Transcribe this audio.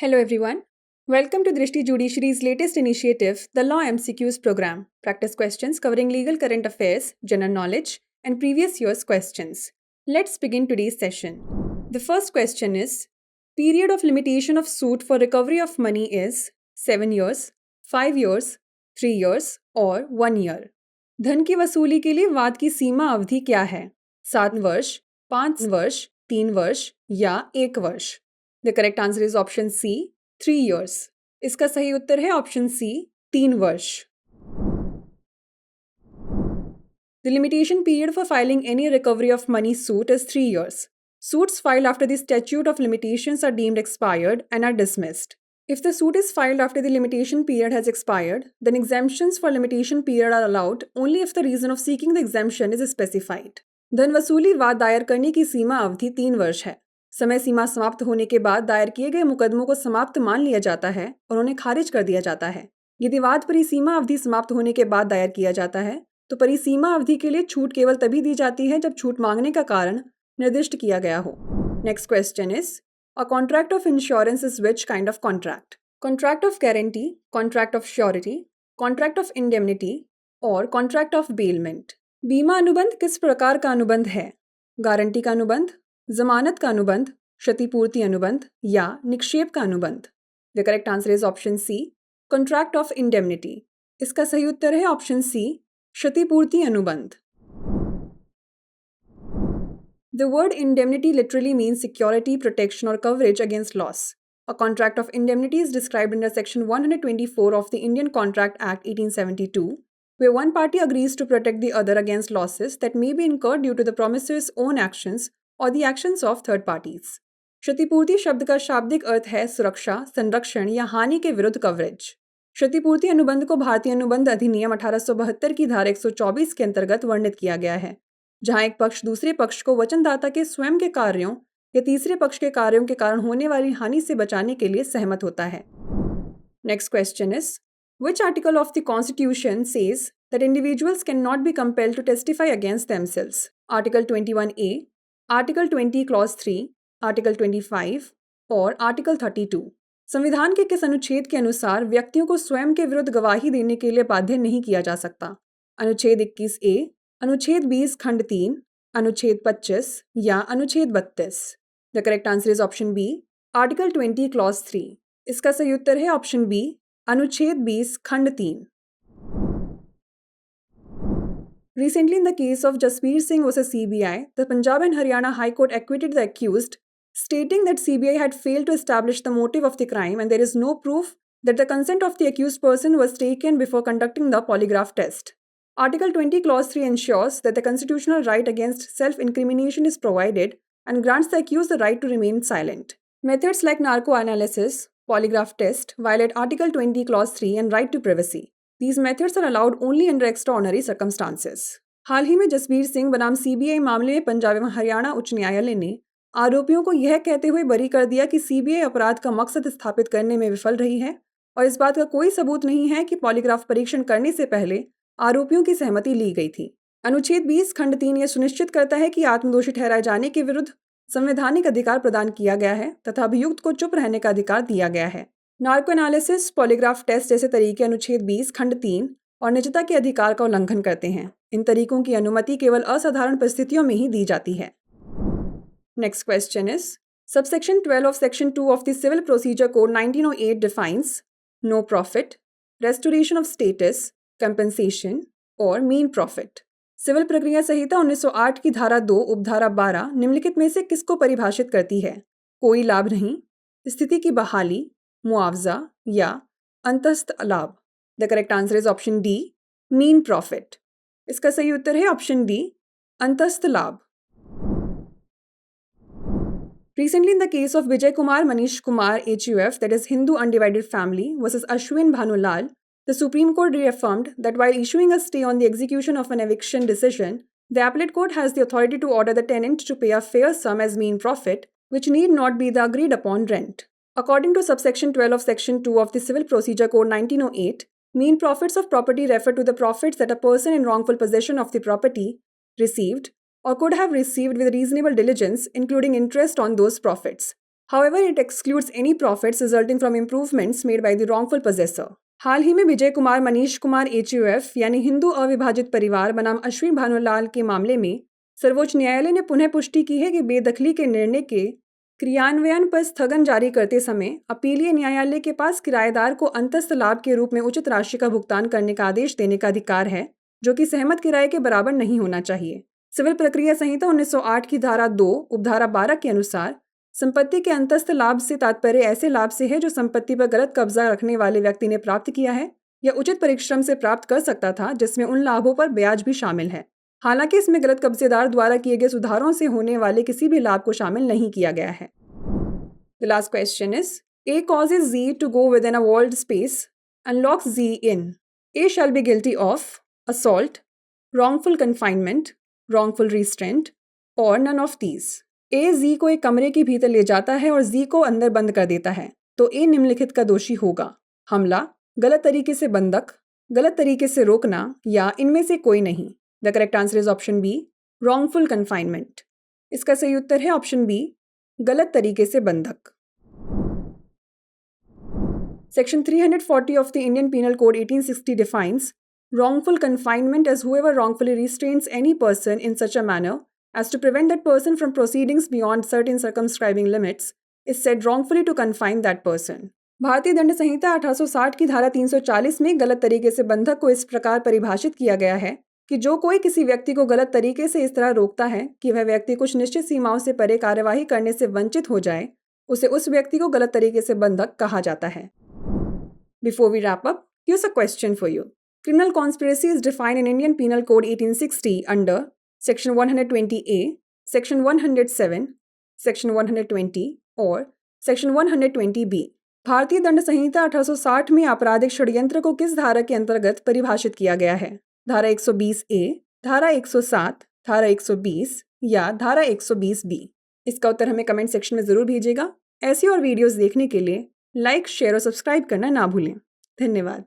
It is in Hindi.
Hello everyone. Welcome to Drishti Judiciary's latest initiative, the Law MCQs program. Practice questions covering legal current affairs, general knowledge, and previous year's questions. Let's begin today's session. The first question is, period of limitation of suit for recovery of money is 7 years, 5 years, 3 years or 1 year. धन की वसूली के लिए वाद की सीमा अवधि क्या है? 7 वर्ष, 5 वर्ष, 3 वर्ष या 1 वर्ष? The correct answer is option C, 3 years. इसका सही उत्तर है option C, 3 वर्ष. The limitation period for filing any recovery of money suit is 3 years. Suits filed after the statute of limitations are deemed expired and are dismissed. If the suit is filed after the limitation period has expired, then exemptions for limitation period are allowed only if the reason of seeking the exemption is specified. धन वसूली वाद दायर करने की सीमा अवधि 3 वर्ष है. समय सीमा समाप्त होने के बाद दायर किए गए मुकदमों को समाप्त मान लिया जाता है और उन्हें खारिज कर दिया जाता है. यदि वाद परिसीमा अवधि समाप्त होने के बाद दायर किया जाता है तो परिसीमा अवधि के लिए छूट केवल तभी दी जाती है जब छूट मांगने का कारण निर्दिष्ट किया गया हो. Next question is, a contract of insurance is which kind of contract? Contract of guarantee, contract of surety, contract of indemnity और कॉन्ट्रैक्ट ऑफ बेलमेंट. बीमा अनुबंध किस प्रकार का अनुबंध है? गारंटी का अनुबंध, जमानत का अनुबंध, क्षतिपूर्ति अनुबंध या निक्षेप का अनुबंध? The correct answer is option C, contract of indemnity. इसका सही उत्तर है ऑप्शन सी, क्षतिपूर्ति अनुबंध. The word indemnity literally means security, protection or coverage against loss. A contract of indemnity is described under section 124 of the Indian Contract Act 1872, where one party agrees to protect the other against losses that may be incurred due to the promisor's own actions or the actions of third parties. क्षतिपूर्ति शब्द का शाब्दिक अर्थ है सुरक्षा, संरक्षण या हानि के विरुद्ध कवरेज. क्षतिपूर्ति अनुबंध को भारतीय अनुबंध अधिनियम 1872 की धारा 124 के अंतर्गत वर्णित किया गया है, जहां एक पक्ष दूसरे पक्ष को वचनदाता के स्वयं के कार्यों या तीसरे पक्ष के कार्यों के कारण होने वाली हानि से बचाने के लिए सहमत होता है. Next question is, which article of the Constitution says that individuals cannot be compelled to testify against themselves? Article 21A, Article 20 Clause 3, Article 25 और Article 32. संविधान के किस अनुच्छेद के अनुसार व्यक्तियों को स्वयं के विरुद्ध गवाही देने के लिए बाध्य नहीं किया जा सकता? अनुच्छेद 21A, अनुच्छेद 20 खंड 3, अनुच्छेद 25 या अनुच्छेद 32? The correct answer is option B, article 20 clause 3. इसका सही उत्तर है ऑप्शन बी, अनुच्छेद 20 खंड 3. Recently, in the case of Jasbir Singh versus CBI, the Punjab and Haryana High Court acquitted the accused, stating that CBI had failed to establish the motive of the crime and there is no proof that the consent of the accused person was taken before conducting the polygraph test. Article 20 Clause 3 ensures that the constitutional right against self-incrimination is provided and grants the accused the right to remain silent. Methods like narco-analysis, polygraph test violate Article 20 Clause 3 and right to privacy. These methods are allowed only under extraordinary circumstances. हाल ही में जसबीर सिंह बनाम सीबीआई मामले में पंजाब एवं हरियाणा उच्च न्यायालय ने आरोपियों को यह कहते हुए बरी कर दिया कि सीबीआई अपराध का मकसद स्थापित करने में विफल रही है और इस बात का कोई सबूत नहीं है कि पॉलीग्राफ परीक्षण करने से पहले आरोपियों की सहमति ली गई थी. अनुच्छेद 20 खंड 3 यह सुनिश्चित करता है कि आत्मदोषी ठहराए जाने के विरुद्ध संवैधानिक अधिकार प्रदान किया गया है तथा अभियुक्त को चुप रहने का अधिकार दिया गया है. नार्को एनालिसिस, पॉलीग्राफ टेस्ट जैसे तरीके अनुच्छेद 20 खंड 3 और निजता के अधिकार का उल्लंघन करते हैं. इन तरीकों की अनुमति केवल असाधारण परिस्थितियों में ही दी जाती है. Next question is, subsection 12 of section 2 of the civil procedure code 1908 defines no profit, restoration of status, compensation और मीन प्रॉफिट. सिविल प्रक्रिया संहिता 1908 की धारा 2 उपधारा 12 निम्नलिखित में से किसको परिभाषित करती है? कोई लाभ नहीं, स्थिति की बहाली, मुआवजा या अंतस्थ लाभ? The correct answer is option D, mean profit. इसका सही उत्तर है ऑप्शन डी, अंतस्थ लाभ. Recently, in the case of Vijay Kumar Manish Kumar HUF, that is Hindu Undivided Family versus Ashwin Bhanulal, the Supreme Court reaffirmed that while issuing a stay on the execution of an eviction decision, the appellate court has the authority to order the tenant to pay a fair sum as mean profit, which need not be the agreed upon rent. According to subsection 12 of section 2 of the Civil Procedure Code 1908, mean profits of property refer to the profits that a person in wrongful possession of the property received or could have received with reasonable diligence, including interest on those profits, However, it excludes any profits resulting from improvements made by the wrongful possessor. हाल ही में विजय कुमार मनीष कुमार HUF यानी हिंदू अविभाजित परिवार बनाम अश्विन भानुलाल के मामले में सर्वोच्च न्यायालय ने पुनः पुष्टि की है कि बेदखली के निर्णय के क्रियान्वयन पर स्थगन जारी करते समय अपीलीय न्यायालय के पास किराएदार को अंतस्थ लाभ के रूप में उचित राशि का भुगतान करने का आदेश देने का अधिकार है, जो कि सहमत किराए के बराबर नहीं होना चाहिए। सिविल प्रक्रिया संहिता 1908 की धारा 2 उपधारा 12 के अनुसार संपत्ति के अंतस्थ लाभ से तात्पर्य ऐसे लाभ से है जो संपत्ति पर गलत कब्जा रखने वाले व्यक्ति ने प्राप्त किया है या उचित परिश्रम से प्राप्त कर सकता था, जिसमें उन लाभों पर ब्याज भी शामिल है। हालांकि इसमें गलत कब्जेदार द्वारा किए गए सुधारों से होने वाले किसी भी लाभ को शामिल नहीं किया गया है। The last question is, A causes Z to go within a walled space and locks Z in. A shall be guilty of assault, wrongful confinement, wrongful restraint, or none of these. A Z को एक कमरे के भीतर ले जाता है और Z को अंदर बंद कर देता है, तो A निम्नलिखित का दोषी होगा: हमला, गलत तरीके से बंधक, गलत तरीके से रोकना या इनमें से कोई नहीं। The correct answer is option B, wrongful confinement. इसका सही उत्तर है ऑप्शन बी, गलत तरीके से बंधक। Section 340 of the Indian Penal Code 1860 defines wrongful confinement as whoever wrongfully restrains any person in such a manner as to prevent that person from proceedings beyond certain circumscribing limits is said wrongfully to confine that person. भारतीय दंड संहिता 1860 की धारा 340 में गलत तरीके से बंधक को इस प्रकार परिभाषित किया गया है कि जो कोई किसी व्यक्ति को गलत तरीके से इस तरह रोकता है कि वह व्यक्ति कुछ निश्चित सीमाओं से परे कार्यवाही करने से वंचित हो जाए, उसे उस व्यक्ति को गलत तरीके से बंधक कहा जाता है। Before we wrap up, here's a question for you. Criminal conspiracy is defined in Indian Penal Code 1860 under Section 120A, Section 107, Section 120 और Section 120B. भारतीय दंड संहिता 1860 में आपराधिक षड्यंत्र को किस धारा के अंतर्गत परिभाषित किया गया है? धारा 120A, धारा 107, धारा 120 या धारा 120B? इसका उत्तर हमें कमेंट सेक्शन में ज़रूर भेजिएगा। ऐसी और वीडियोस देखने के लिए लाइक, शेयर और सब्सक्राइब करना ना भूलें। धन्यवाद।